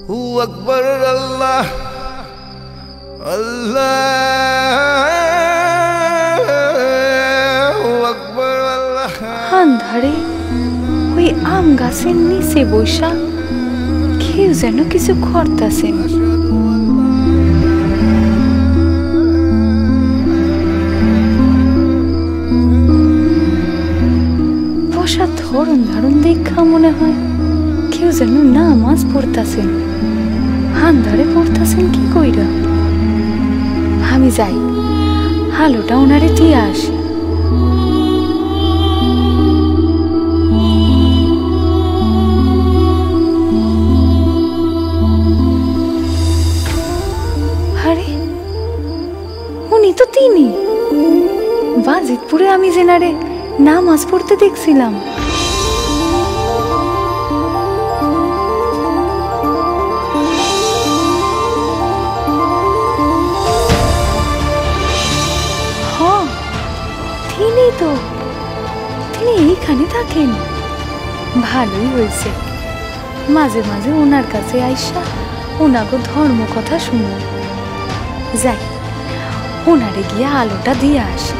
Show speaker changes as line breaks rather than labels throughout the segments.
हू अकबर अल्लाह अल्लाह अकबर अल्लाह।
আন্ধারে ওই আম গাছের নিচে বসা কেউ যেন কিছু করতেছেন। বসার ধরন ধারণ দেখা মনে হয় কেউ যেন নামাজ পড়তেছেন। আন্ধারে পড়তেছেন কি কইরা? আমি যাই, আলোটা ওনারে দিয়ে আসি। আরে উনি তো তিনি বাজিতপুরে আমি জেনারে নামাজ পড়তে দেখছিলাম। তিনি তো তিনি এইখানে থাকেন। ভালোই হয়েছে, মাঝে মাঝে ওনার কাছে আইসা ওনাগো ধর্ম কথা শুনো। যাই, ওনারে গিয়ে আলোটা দিয়ে আসি।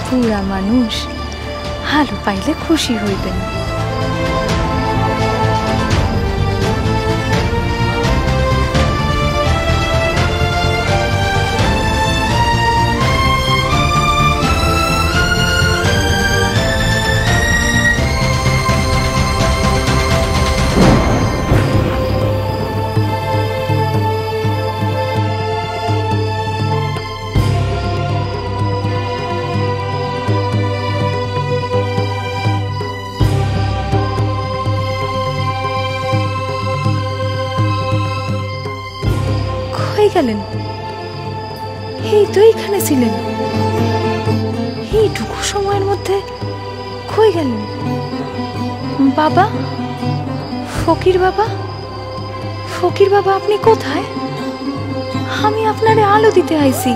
পুরা মানুষ আলো পাইলে খুশি হইবেন। গেলেন? এই তো এইখানে ছিলেন। এইটুকু সময়ের মধ্যে কই গেলেন? বাবা, ফকির বাবা, ফকির বাবা আপনি কোথায়? আমি আপনারে আলো দিতে আইছি।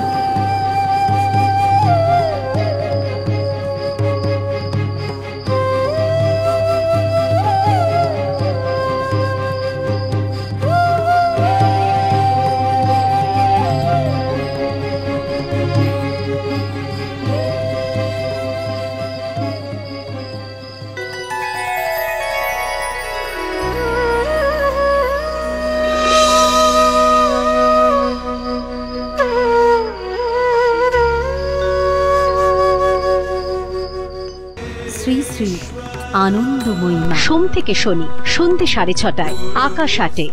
শ্রী শ্রী আনন্দময়ী সোম থেকে শনি সন্ধ্যে 6:30 আকাশ 8-এ।